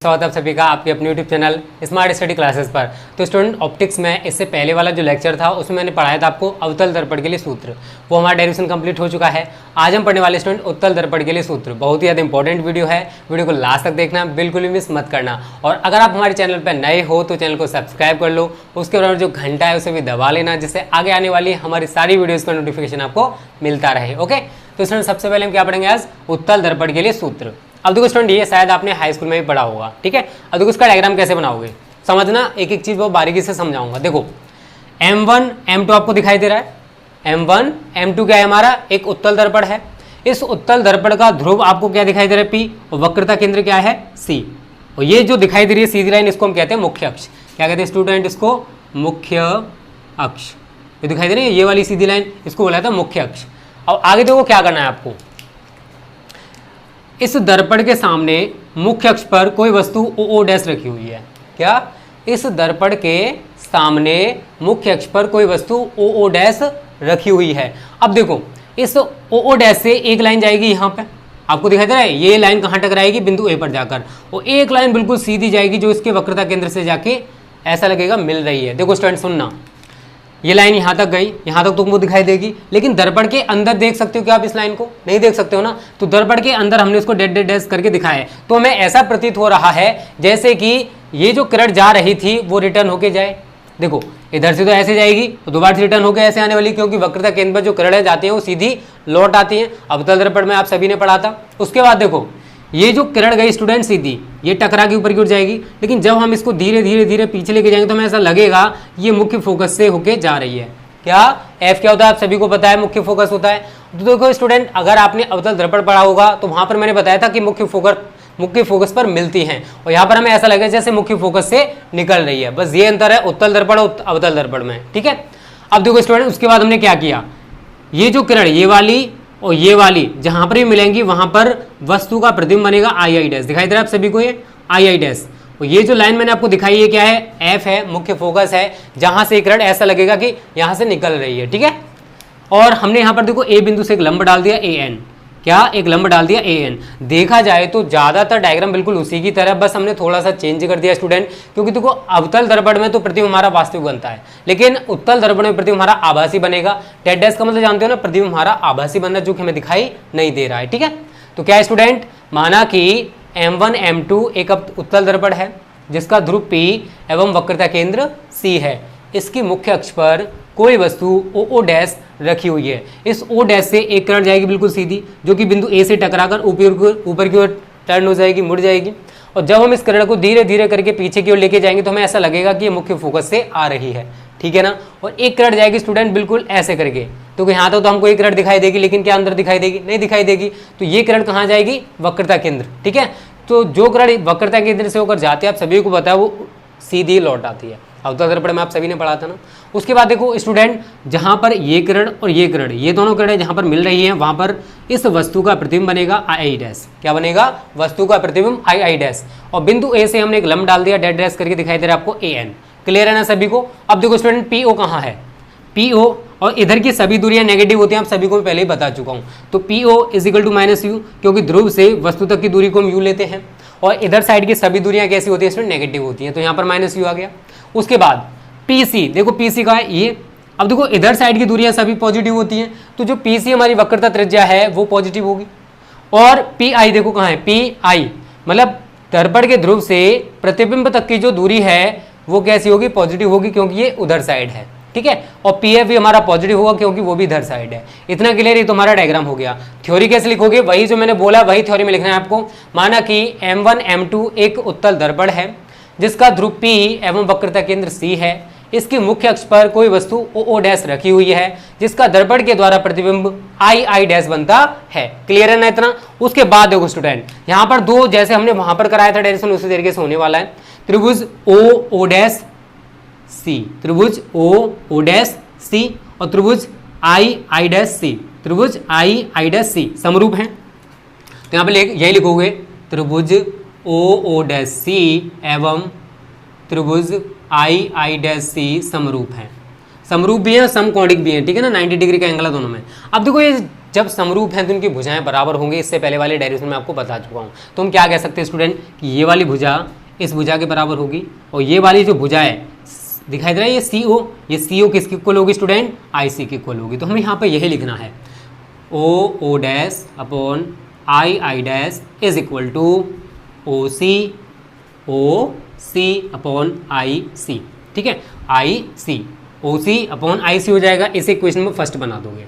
स्वागत है आप सभी का आपके अपने YouTube channel smart study classes पर। तो स्टूडेंट ऑप्टिक्स में इससे पहले वाला जो लेक्चर था उसमें मैंने पढ़ाया था आपको अवतल दर्पण के लिए सूत्र, वो हमारा डेरिवेशन कंप्लीट हो चुका है। आज हम पढ़ने वाले स्टूडेंट उत्तल दर्पण के लिए सूत्र, बहुत ही ज़्यादा इंपॉर्टेंट वीडियो है। वीडियो को लास्ट तक देखना, बिल्कुल भी मिस मत करना। और अगर आप हमारे चैनल पर नए हो तो चैनल को सब्सक्राइब कर लो, उसके बाद जो घंटा है उसे भी दबा लेना, जिससे आगे आने वाली हमारी सारी वीडियोज़ का नोटिफिकेशन आपको मिलता रहे। ओके, तो स्टूडेंट सबसे पहले हम क्या पढ़ेंगे आज, उत्तल दर्पण के लिए सूत्र। अब देखो स्टूडेंट, ये शायद आपने हाई स्कूल में भी पढ़ा होगा, ठीक है। अब देखो इसका डायग्राम कैसे बनाओगे, समझना, एक एक चीज बहुत बारीकी से समझाऊंगा। देखो M1 M2 आपको दिखाई दे रहा है। M1 M2 क्या है, हमारा एक उत्तल दर्पण है। इस उत्तल दर्पण का ध्रुव आपको क्या दिखाई दे रहा है, P, और वक्रता केंद्र क्या है, C। और ये जो दिखाई दे रही है सीधी लाइन, इसको हम कहते हैं मुख्य अक्ष। क्या कहते हैं स्टूडेंट, इसको मुख्य अक्ष। ये दिखाई दे रही है ये वाली सीधी लाइन, इसको बोला था मुख्य अक्ष। अब आगे देखो क्या करना है आपको, इस दर्पण के सामने मुख्य अक्ष पर कोई वस्तु OO डैश रखी हुई है। क्या, इस दर्पण के सामने मुख्य अक्ष पर कोई वस्तु OO डैश रखी हुई है। अब देखो इस OO डैश से एक लाइन जाएगी यहाँ पे, आपको दिखाई दे रहा है, ये लाइन कहाँ टकराएगी, बिंदु A पर जाकर, और एक लाइन बिल्कुल सीधी जाएगी जो इसके वक्रता केंद्र से जाके ऐसा लगेगा मिल रही है। देखो स्टूडेंट सुनना, ये लाइन यहाँ तक गई, यहाँ तक तुमको दिखाई देगी, लेकिन दर्पण के अंदर देख सकते हो क्या आप इस लाइन को, नहीं देख सकते हो ना। तो दर्पण के अंदर हमने उसको डेड डेड डैश करके दिखाया है, तो हमें ऐसा प्रतीत हो रहा है जैसे कि ये जो किरण जा रही थी वो रिटर्न होके जाए। देखो इधर से तो ऐसे जाएगी, तो दोबारा से रिटर्न होके ऐसे आने वाली, क्योंकि वक्रता केंद्र पर जो किरणें जाती हैं वो सीधी लौट आती हैं। अवतल दर्पण में आप सभी ने पढ़ा था। उसके बाद देखो ये जो किरण गई स्टूडेंट सीधी, ये टकरा के ऊपर की ओर जाएगी, लेकिन जब हम इसको धीरे धीरे धीरे पीछे लेके जाएंगे तो हमें ऐसा लगेगा ये मुख्य फोकस से होके जा रही है। क्या, F क्या होता है आप सभी को पता है, मुख्य फोकस होता है। तो देखो स्टूडेंट, अगर आपने अवतल दर्पण पढ़ा होगा तो वहां पर मैंने बताया था कि मुख्य फोकस पर मिलती हैं, और यहाँ पर हमें ऐसा लगेगा जैसे मुख्य फोकस से निकल रही है। बस ये अंतर है उत्तल दर्पण और अवतल दर्पण में, ठीक है। अब देखो स्टूडेंट, उसके बाद हमने क्या किया, ये जो किरण ये वाली और ये वाली जहां पर भी मिलेंगी वहां पर वस्तु का प्रतिबिंब बनेगा II डैश। दिखाई दे रहा है आप सभी को ये II डैश। और ये जो लाइन मैंने आपको दिखाई है क्या है, F है, मुख्य फोकस है, जहां से किरण ऐसा लगेगा कि यहां से निकल रही है, ठीक है। और हमने यहां पर देखो A बिंदु से एक लंब डाल दिया AN। क्या, एक लंब डाल दिया AN। देखा जाए तो ज्यादातर डायग्राम बिल्कुल उसी की तरह, बस हमने थोड़ा सा चेंज कर दिया स्टूडेंट, क्योंकि देखो अवतल दर्पण में तो प्रतिबिंब हमारा वास्तविक बनता है, लेकिन उत्तल दर्पण में प्रतिबिंब हमारा आभासी बनेगा। डेड डैश का मतलब जानते हो ना, प्रतिबिंब हमारा आभासी बनना, जो कि हमें दिखाई नहीं दे रहा है, ठीक है। तो क्या है स्टूडेंट, माना कि M1 M2 एक उत्तल दर्पण है जिसका ध्रुव P एवं वक्रता केंद्र C है। इसकी मुख्य अक्ष पर कोई वस्तु OO डैश रखी हुई है। इस O डैश से एक किरण जाएगी बिल्कुल सीधी, जो कि बिंदु A से टकराकर ऊपर की ओर टर्न हो जाएगी, मुड़ जाएगी। और जब हम इस किरण को धीरे धीरे करके पीछे की ओर लेके जाएंगे तो हमें ऐसा लगेगा कि ये मुख्य फोकस से आ रही है, ठीक है ना। और एक किरण जाएगी स्टूडेंट बिल्कुल ऐसे करके, तो यहाँ तो हमको एक किरण दिखाई देगी, लेकिन क्या अंदर दिखाई देगी, नहीं दिखाई देगी। तो ये किरण कहाँ जाएगी, वक्रता केंद्र, ठीक है। तो जो किरण वक्रता केंद्र से होकर जाती है, आप सभी को पता है, वो सीधी लौट आती है। अवतल दर्पण में आप सभी ने पढ़ा था ना। उसके बाद देखो स्टूडेंट, जहां पर ये किरण और ये किरण, ये दोनों किरणें जहां पर मिल रही हैं, वहां पर इस वस्तु का प्रतिबिंब बनेगा II डैश। क्या बनेगा, वस्तु का प्रतिबिंब II डैश। और बिंदु A से हमने एक लंब डाल दिया, डेड डैश करके दिखाई दे रहा है आपको AN। क्लियर है ना सभी को। अब देखो स्टूडेंट, PO कहाँ है, PO, और इधर की सभी दूरियां नेगेटिव होती हैं, आप सभी को मैं पहले ही बता चुका हूं। तो PO = -u, क्योंकि ध्रुव से वस्तु तक की दूरी को हम u लेते हैं, और इधर साइड की सभी दूरियां कैसी होती है इसमें, नेगेटिव होती हैं, तो यहाँ पर -u आ गया। उसके बाद PC, देखो PC का है ये। अब देखो इधर साइड की दूरियां सभी पॉजिटिव होती हैं, तो जो PC हमारी वक्रता त्रिज्या है वो पॉजिटिव होगी। और PI देखो कहाँ है, PI मतलब दर्पण के ध्रुव से प्रतिबिंब तक की जो दूरी है वो कैसी होगी, पॉजिटिव होगी, क्योंकि ये उधर साइड है, ठीक है। और PF भी हमारा पॉजिटिव होगा, क्योंकि वो भी इधर साइड है। इतना क्लियर, ये तो हमारा डायग्राम हो गया। थ्योरी कैसे लिखोगे, वही जो मैंने बोला वही थ्योरी में लिखना है आपको। माना कि M1 M2 एक उत्तल दर्पण है जिसका ध्रुव P एवं वक्रता केंद्र C है। इसकी मुख्य अक्ष पर कोई वस्तु OO डैश रखी हुई है, जिसका दर्पण के द्वारा प्रतिबिंब II डैश बनता है। क्लियर है ना इतना। उसके बाद देखो स्टूडेंट, यहाँ पर दो, जैसे हमने वहां पर कराया था डायरेक्शन, उसी तरीके से होने वाला है। त्रिभुज OO डैश C, त्रिभुज OO डैश C और त्रिभुज II डैश C, त्रिभुज II डैश C समरूप हैं। तो यहाँ पे यही लिखोगे, त्रिभुज OO डैश C एवं त्रिभुज II डैश C समरूप है। समरूप भी है, समकोणिक भी है, ठीक है ना, 90 डिग्री का एंगल है दोनों में। अब देखो ये जब समरूप हैं तो उनकी भुजाएं बराबर होंगी। इससे पहले वाले डेरिवेशन में आपको बता चुका हूँ। तो हम क्या कह सकते हैं स्टूडेंट कि ये वाली भुजा इस भुजा के बराबर होगी और ये वाली जो भुजा है दिखाई दे रहा है ये CO किसकी इक्वल होगी स्टूडेंट, IC की इक्वल होगी। तो हमें यहाँ पर यही लिखना है OO dash upon I dash is equal to OC upon IC। ठीक है, IC OC अपॉन IC हो जाएगा। इसे इक्वेशन में फर्स्ट बना दोगे।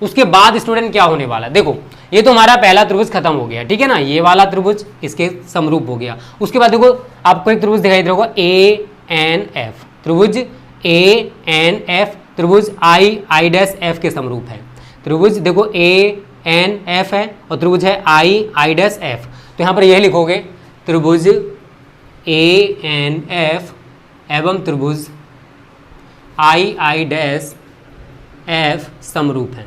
उसके बाद स्टूडेंट क्या होने वाला है, देखो ये तो हमारा पहला त्रिभुज खत्म हो गया, ठीक है ना, ये वाला त्रिभुज इसके समरूप हो गया। उसके बाद देखो आपको एक त्रिभुज दिखाई दे रहा होगा ANF, त्रिभुज ANF त्रिभुज I डैश F के समरूप है। त्रिभुज देखो ANF है और त्रिभुज है I डैश F। तो यहाँ पर यह लिखोगे त्रिभुज ANF एवं त्रिभुज I डैश F समरूप है।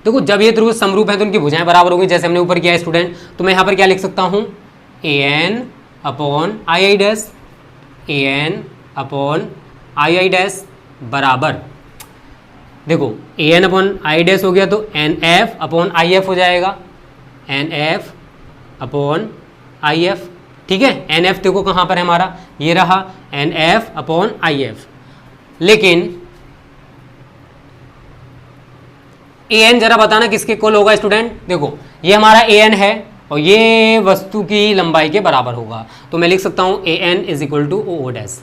देखो जब ये त्रिभुज समरूप है तो उनकी भुजाएं बराबर होंगी, जैसे हमने ऊपर किया है स्टूडेंट। तो मैं यहाँ पर क्या लिख सकता हूँ AN upon I dash, AN upon I dash बराबर, देखो AN अपॉन I डैश हो गया तो NF अपॉन IF हो जाएगा, NF अपॉन IF। ठीक है, NF देखो कहाँ पर है हमारा, ये रहा NF अपॉन IF। लेकिन AN जरा बताना किसके इक्वल होगा स्टूडेंट। देखो ये हमारा AN है और ये वस्तु की लंबाई के बराबर होगा। तो मैं लिख सकता हूँ AN is equal to OO dash,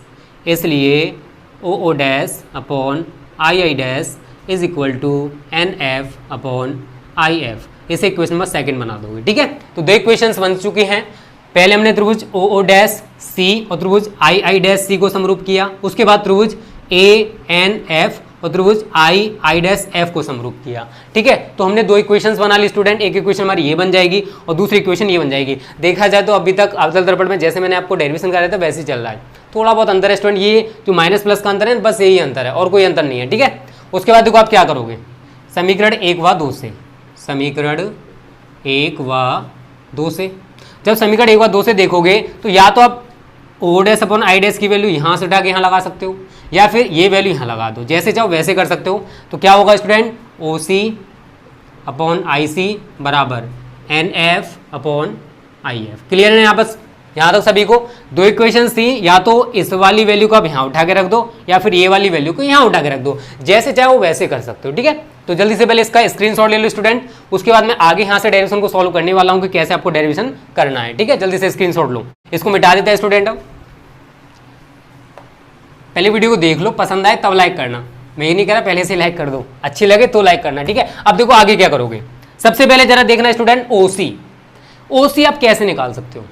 इसलिए OO dash upon I dash is equal to NF upon IF। इसे इक्वेशन नंबर सेकंड बना दोगे। ठीक है, तो दो इक्वेशंस बन चुकी हैं। पहले हमने त्रिभुज OO डैश C और त्रिभुज I डैश C को समरूप किया। उसके बाद त्रिभुज ANF और त्रिभुज I डैश F को समरूप किया। ठीक है, तो हमने दो इक्वेशंस बना ली स्टूडेंट। एक इक्वेशन हमारी ये बन जाएगी और दूसरी इक्वेशन ये बन जाएगी। देखा जाए तो अभी तक अवतल दर्पण में जैसे मैंने आपको डेरिवेशन कराया था वैसे ही चल रहा है। थोड़ा बहुत अंतर है स्टूडेंट, ये जो माइनस प्लस का अंतर है बस यही अंतर है और कोई अंतर नहीं है। ठीक है, उसके बाद देखो आप क्या करोगे, समीकरण 1 व 2 से, समीकरण 1 व 2 से जब समीकरण 1 व 2 से देखोगे तो या तो आप O dash upon I dash की वैल्यू यहाँ से उठा के यहाँ लगा सकते हो या फिर ये वैल्यू यहाँ लगा दो, जैसे चाहो वैसे कर सकते हो। तो क्या होगा स्टूडेंट, OC अपॉन IC बराबर NF अपॉन IF। क्लियर है यहाँ बस, यहाँ तक सभी को। दो इक्वेशंस थी, या तो इस वाली वैल्यू को आप यहाँ उठा के रख दो या फिर ये वाली वैल्यू को यहाँ उठा के रख दो, जैसे चाहे वो वैसे कर सकते हो। ठीक है, तो जल्दी से पहले इसका स्क्रीनशॉट ले लो स्टूडेंट। उसके बाद मैं आगे यहाँ से डेरिवेशन को सॉल्व करने वाला हूँ कि कैसे आपको डेरिवेशन करना है। ठीक है, जल्दी से स्क्रीनशॉट लो। इसको मिटा देता है स्टूडेंट। अब पहले वीडियो को देख लो, पसंद आए तब लाइक करना, मैं ये नहीं कह रहा पहले से लाइक कर दो, अच्छी लगे तो लाइक करना। ठीक है, अब देखो आगे क्या करोगे। सबसे पहले जरा देखना स्टूडेंट OC आप कैसे निकाल सकते हो,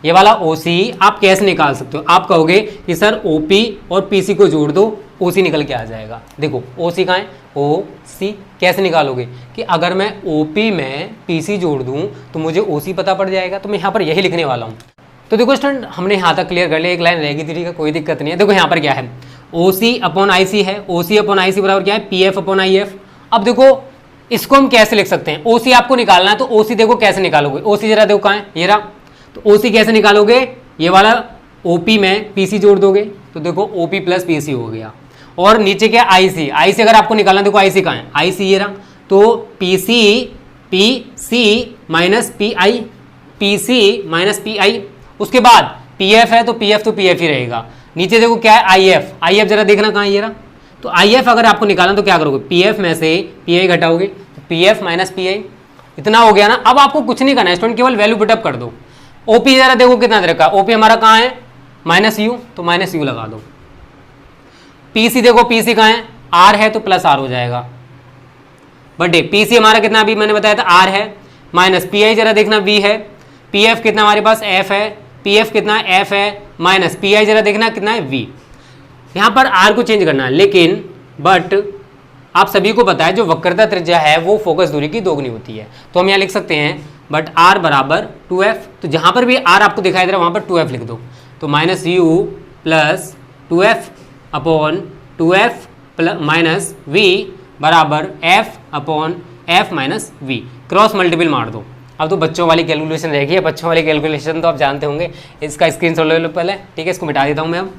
ये वाला OC आप कैसे निकाल सकते हो। आप कहोगे कि सर OP और PC को जोड़ दो, OC निकल के आ जाएगा। देखो OC कहाँ है, OC कैसे निकालोगे कि अगर मैं OP में PC जोड़ दूं तो मुझे OC पता पड़ जाएगा। तो मैं यहाँ पर यही लिखने वाला हूँ। तो देखो स्टूडेंट हमने यहाँ तक क्लियर कर लिया, एक लाइन रहेगी थी, ठीक है, कोई दिक्कत नहीं है। देखो यहाँ पर क्या है, OC अपॉन IC है, OC अपॉन IC बराबर क्या है, PF अपॉन IF। अब देखो इसको हम कैसे लिख सकते हैं, OC आपको निकालना है तो OC देखो कैसे निकालोगे। OC जरा देखो कहाँ है, ये रहा। तो OC कैसे निकालोगे, ये वाला OP में PC जोड़ दोगे तो देखो OP प्लस PC हो गया। और नीचे क्या IC अगर आपको निकालना देखो IC कहाँ है, IC ये रहा। तो PC माइनस PI। उसके बाद PF है तो PF ही रहेगा। नीचे देखो क्या है IF जरा देखना कहाँ है, ये रहा। तो IF अगर आपको निकालना तो क्या करोगे, PF में से PI घटाओगे, तो PF माइनस PI, इतना हो गया ना। अब आपको कुछ नहीं करना है स्टूडेंट, केवल वैल्यू पुटअप कर दो। OP जरा देखो कितना दे रखा है, OP हमारा कहाँ है -U, तो -U लगा दो। PC देखो PC कहाँ है, R है तो प्लस R हो जाएगा। बटे PC हमारा कितना अभी मैंने बताया था R है, माइनस PI जरा देखना V है, PF कितना हमारे पास F है, PF कितना F है, माइनस PI जरा देखना कितना है V। यहाँ पर R को चेंज करना है, लेकिन बट आप सभी को पता है जो वक्रता त्रिज्या है वो फोकस दूरी की दोगुनी होती है। तो हम यहाँ लिख सकते हैं बट R बराबर 2F। तो जहाँ पर भी R आपको दिखाई दे रहा है वहाँ पर 2F लिख दो। तो -U plus 2F upon 2F minus V बराबर F upon F minus V। Cross multiple मार दो। अब तो बच्चों वाली कैलकुलेशन रहेगी, बच्चों वाली कैलकुलेशन तो आप जानते होंगे। इसका स्क्रीनशॉट ले लो पहले, ठीक है, इसको मिटा देता हूँ मैं। अब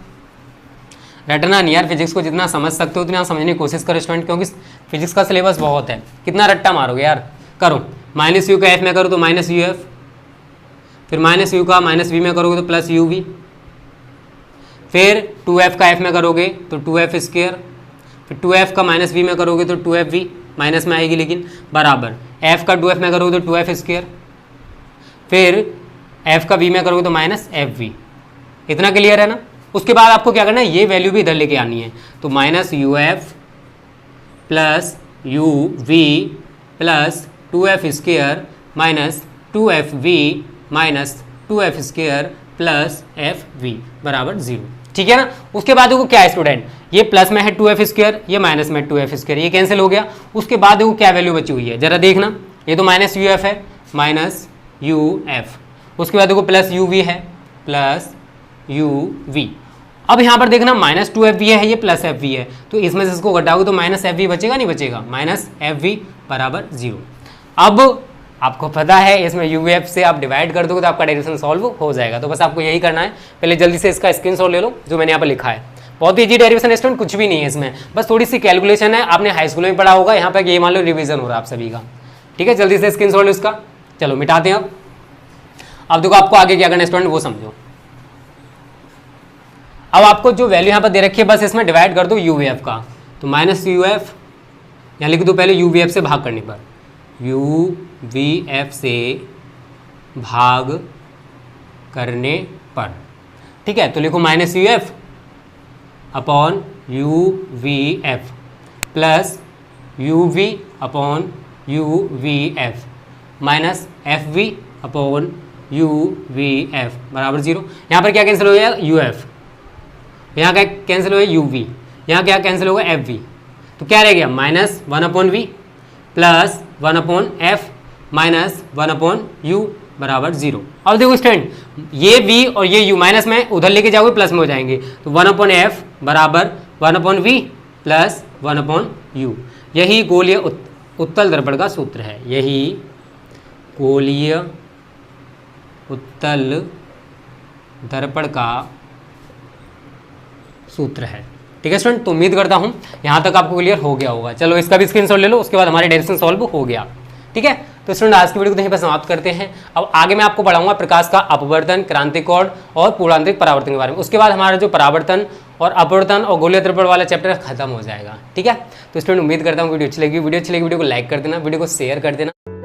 रटना नहीं यार, फिजिक्स को जितना समझ सकते हो उतना समझने की कोशिश करो स्टूडेंट, क्योंकि फिजिक्स का सिलेबस बहुत है, कितना रट्टा मारोगे यार। करो, माइनस यू का एफ में करो तो माइनस यू एफ, फिर माइनस यू का माइनस वी में करोगे तो प्लस यू वी, फिर 2f का f में करोगे तो 2f स्क्वायर, फिर 2f का माइनस v में करोगे तो 2fv, माइनस में आएगी लेकिन, बराबर f का 2f में करोगे तो 2f स्क्वायर, फिर f का v में करोगे तो माइनस fv। इतना क्लियर है ना। उसके बाद आपको क्या करना है, ये वैल्यू भी इधर लेके आनी है, तो minus u f plus u v plus 2f square minus 2fv minus 2f square plus fv बराबर 0। ठीक है ना। उसके बाद देखो क्या है स्टूडेंट, ये प्लस में है 2f स्क्वायर, ये माइनस में 2f स्क्वायर, ये कैंसिल हो गया। उसके बाद देखो क्या वैल्यू बची हुई है, जरा देखना, ये तो माइनस यू एफ है, माइनस यू एफ, उसके बाद देखो प्लस यू वी है, प्लस यू वी। अब यहाँ पर देखना माइनस 2fv है, ये प्लस fv है, तो इसमें से इसको घटाओगे तो माइनस fv बचेगा नहीं बचेगा, माइनस fv बराबर 0। अब आपको पता है इसमें uvf से आप डिवाइड कर दोगे तो आपका डेरिवेशन सॉल्व हो जाएगा। तो बस आपको यही करना है, पहले जल्दी से इसका स्क्रीनशॉट ले लो जो मैंने यहाँ पर लिखा है। बहुत ईजी डेरिवेशन है स्टूडेंट, कुछ भी नहीं है इसमें, बस थोड़ी सी कैलकुलेशन है, आपने हाई स्कूल में पढ़ा होगा, यहाँ पर ये मान लो रिविजन हो रहा है आप सभी का। ठीक है, जल्दी से स्क्रीनशॉट लो इसका। चलो मिटाते हैं अब देखो आपको आगे क्या करना है स्टूडेंट वो समझो। अब आपको जो वैल्यू यहाँ पर दे रखी है बस इसमें डिवाइड कर दो uvf का, तो माइनस यू एफ यहाँ लिख दो पहले uvf से भाग करने पर, uvf से भाग करने पर। ठीक है, तो लिखो minus u f upon u v f plus u v upon u v f minus f v upon u v f बराबर 0। यहाँ पर क्या कैंसिल हो गया, यू एफ, यहाँ क्या कैंसिल हो गया, यू वी, यहाँ क्या कैंसिल होगा, एफ वी, तो क्या रह गया minus 1/v plus 1/f minus 1/u बराबर 0। अब देखो स्टूडेंट, ये v और ये u माइनस में उधर लेके जाओगे प्लस में हो जाएंगे, तो 1/f बराबर 1/v प्लस 1/u। यही गोलीय उत्तल दर्पण का सूत्र है, यही गोलीय उत्तल दर्पण का सूत्र है। ठीक है स्टूडेंट, तो उम्मीद करता हूँ यहाँ तक आपको क्लियर हो गया होगा। चलो इसका भी स्क्रीनशॉट ले लो, उसके बाद हमारे डेरिवेशन सॉल्व हो गया। ठीक है, तो स्टूडेंट आज की वीडियो को यहीं पर समाप्त करते हैं। अब आगे मैं आपको पढ़ाऊंगा प्रकाश का अपवर्तन, क्रांतिकोण और पूर्णांतरिक परावर्तन के बारे में। उसके बाद हमारा जो परावर्तन और अपवर्तन और गोलीय दर्पण वाला चैप्टर खत्म हो जाएगा। ठीक है, तो स्टूडेंट उम्मीद करता हूँ वीडियो अच्छी लगी, वीडियो को लाइक कर देना, वीडियो को शेयर कर देना।